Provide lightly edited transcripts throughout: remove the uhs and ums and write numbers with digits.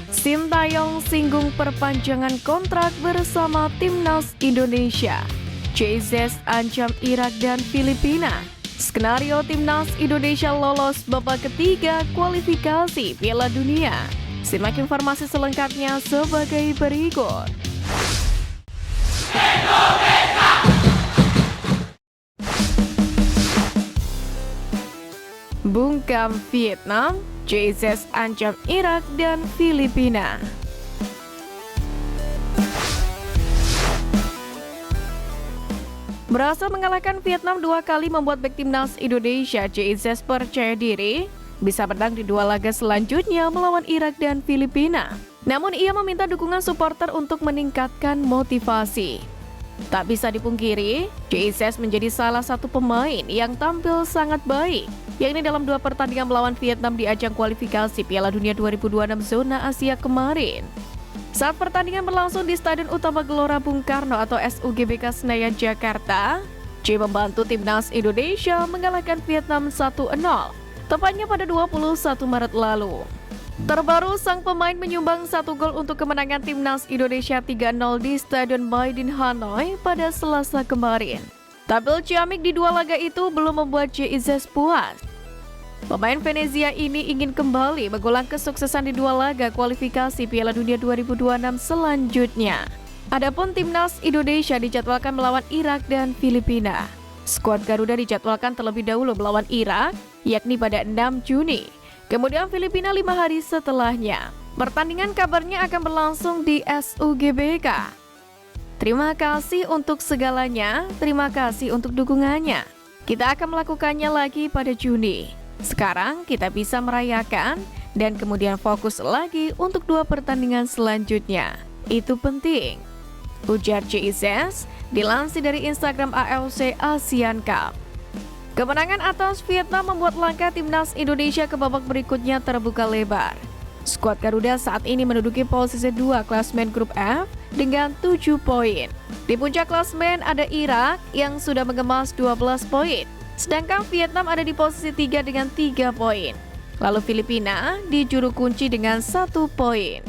Sintayong singgung perpanjangan kontrak bersama Timnas Indonesia. JZ ancam Irak dan Filipina. Skenario Timnas Indonesia lolos babak ketiga kualifikasi Piala Dunia. Simak informasi selengkapnya sebagai berikut. Bungkam Vietnam, JZ ancam Irak dan Filipina. Berhasil mengalahkan Vietnam 2 kali membuat bek timnas Indonesia JZ percaya diri bisa menang di 2 laga selanjutnya melawan Irak dan Filipina. Namun ia meminta dukungan supporter untuk meningkatkan motivasi. Tak bisa dipungkiri, JZ menjadi salah satu pemain yang tampil sangat baik, yakni dalam 2 pertandingan melawan Vietnam di ajang kualifikasi Piala Dunia 2026 zona Asia kemarin. Saat pertandingan berlangsung di Stadion Utama Gelora Bung Karno atau SUGBK Senayan, Jakarta, J membantu timnas Indonesia mengalahkan Vietnam 1-0, tepatnya pada 21 Maret lalu. Terbaru, sang pemain menyumbang 1 gol untuk kemenangan timnas Indonesia 3-0 di Stadion Maidin Hanoi pada Selasa kemarin. Tampil ciamik di 2 laga itu belum membuat JZ puas. Pemain Venezia ini ingin kembali mengulang kesuksesan di 2 laga kualifikasi Piala Dunia 2026 selanjutnya. Adapun timnas Indonesia dijadwalkan melawan Irak dan Filipina. Skuad Garuda dijadwalkan terlebih dahulu melawan Irak, yakni pada 6 Juni. Kemudian Filipina 5 hari setelahnya. Pertandingan kabarnya akan berlangsung di SUGBK. Terima kasih untuk segalanya, terima kasih untuk dukungannya. Kita akan melakukannya lagi pada Juni. Sekarang kita bisa merayakan dan kemudian fokus lagi untuk 2 pertandingan selanjutnya. Itu penting, ujar JZ dilansir dari Instagram AFC Asian Cup. Kemenangan atas Vietnam membuat langkah timnas Indonesia ke babak berikutnya terbuka lebar. Skuad Garuda saat ini menduduki posisi 2 klasmen grup F dengan 7 poin. Di puncak klasmen ada Irak yang sudah mengemas 12 poin. Sedangkan Vietnam ada di posisi 3 dengan 3 poin. Lalu Filipina di juru kunci dengan 1 poin.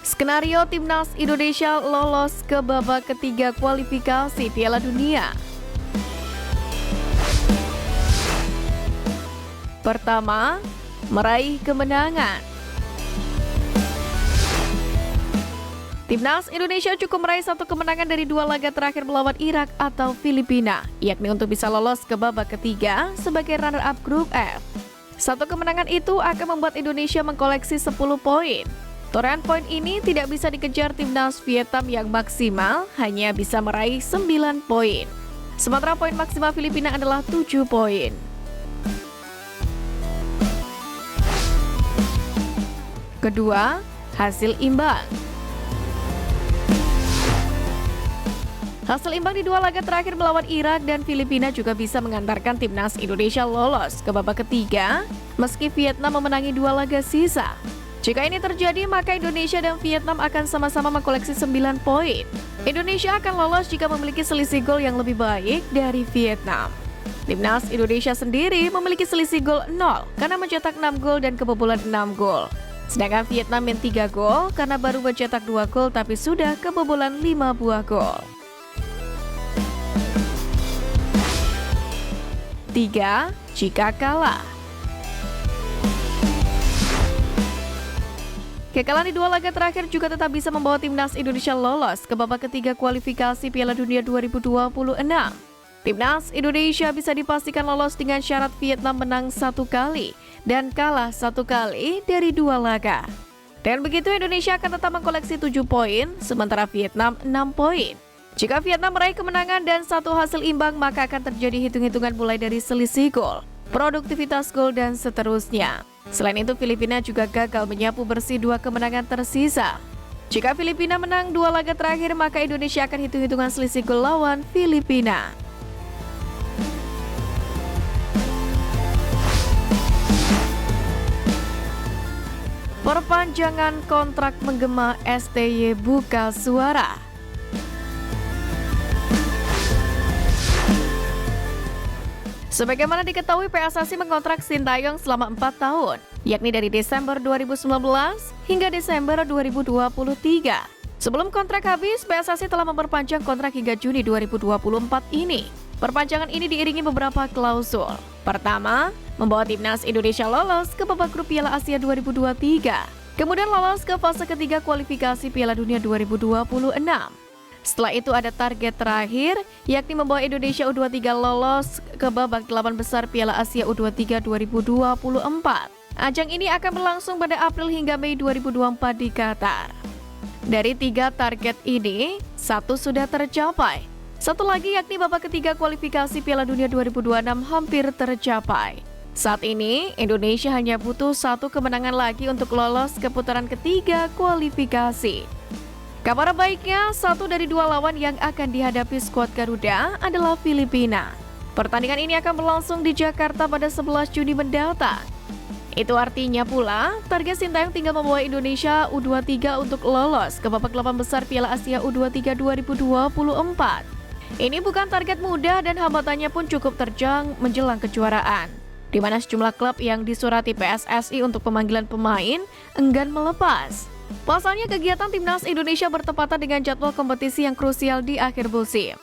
Skenario timnas Indonesia lolos ke babak ketiga kualifikasi Piala Dunia. Pertama, meraih kemenangan. Timnas Indonesia cukup meraih 1 kemenangan dari 2 laga terakhir melawan Irak atau Filipina, yakni untuk bisa lolos ke babak ketiga sebagai runner-up grup F. 1 kemenangan itu akan membuat Indonesia mengkoleksi 10 poin. Torehan poin ini tidak bisa dikejar timnas Vietnam yang maksimal hanya bisa meraih 9 poin. Sementara poin maksimal Filipina adalah 7 poin. Kedua, hasil imbang. Hasil imbang di 2 laga terakhir melawan Irak dan Filipina juga bisa mengantarkan timnas Indonesia lolos ke babak ketiga meski Vietnam memenangi 2 laga sisa. Jika ini terjadi, maka Indonesia dan Vietnam akan sama-sama mengkoleksi 9 poin. Indonesia akan lolos jika memiliki selisih gol yang lebih baik dari Vietnam. Timnas Indonesia sendiri memiliki selisih gol 0 karena mencetak 6 gol dan kebobolan 6 gol. Sedangkan Vietnam yang 3 gol karena baru mencetak 2 gol tapi sudah kebobolan 5 buah gol. 3. Jika kalah. Kekalahan di 2 laga terakhir juga tetap bisa membawa timnas Indonesia lolos ke babak ketiga kualifikasi Piala Dunia 2026. Timnas Indonesia bisa dipastikan lolos dengan syarat Vietnam menang 1 kali dan kalah 1 kali dari 2 laga. Dan begitu Indonesia akan tetap mengkoleksi 7 poin, sementara Vietnam 6 poin. Jika Vietnam meraih kemenangan dan 1 hasil imbang, maka akan terjadi hitung-hitungan mulai dari selisih gol, produktivitas gol, dan seterusnya. Selain itu, Filipina juga gagal menyapu bersih 2 kemenangan tersisa. Jika Filipina menang 2 laga terakhir, maka Indonesia akan hitung-hitungan selisih gol lawan Filipina. Perpanjangan kontrak menggema STY buka suara. Sebagaimana diketahui, PSSI mengontrak Sintayong selama 4 tahun, yakni dari Desember 2019 hingga Desember 2023. Sebelum kontrak habis, PSSI telah memperpanjang kontrak hingga Juni 2024 ini. Perpanjangan ini diiringi beberapa klausul. Pertama, membawa timnas Indonesia lolos ke babak grup Piala Asia 2023. Kemudian lolos ke fase ketiga kualifikasi Piala Dunia 2026. Setelah itu ada target terakhir, yakni membawa Indonesia U23 lolos ke babak 8 besar Piala Asia U23 2024. Ajang ini akan berlangsung pada April hingga Mei 2024 di Qatar. Dari 3 target ini, 1 sudah tercapai. 1 lagi yakni babak ketiga kualifikasi Piala Dunia 2026 hampir tercapai. Saat ini, Indonesia hanya butuh 1 kemenangan lagi untuk lolos ke putaran ketiga kualifikasi. Kabar baiknya, 1 dari 2 lawan yang akan dihadapi skuad Garuda adalah Filipina. Pertandingan ini akan berlangsung di Jakarta pada 11 Juni mendatang. Itu artinya pula, target Sintayong tinggal membawa Indonesia U23 untuk lolos ke babak 8 besar Piala Asia U23 2024. Ini bukan target mudah dan hambatannya pun cukup terjang menjelang kejuaraan, di mana sejumlah klub yang disurati PSSI untuk pemanggilan pemain enggan melepas. Pasalnya kegiatan timnas Indonesia bertepatan dengan jadwal kompetisi yang krusial di akhir musim.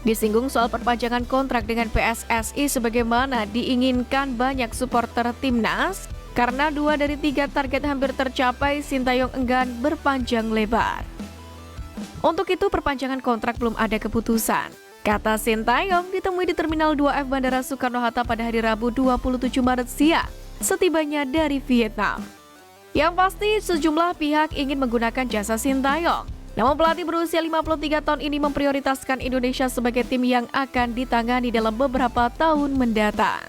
Disinggung soal perpanjangan kontrak dengan PSSI sebagaimana diinginkan banyak supporter timnas, karena 2 dari 3 target hampir tercapai, Sintayong enggan berpanjang lebar. Untuk itu perpanjangan kontrak belum ada keputusan, kata Sintayong ditemui di Terminal 2F Bandara Soekarno-Hatta pada hari Rabu 27 Maret siang, setibanya dari Vietnam. Yang pasti, sejumlah pihak ingin menggunakan jasa Sintayong. Namun pelatih berusia 53 tahun ini memprioritaskan Indonesia sebagai tim yang akan ditangani dalam beberapa tahun mendatang.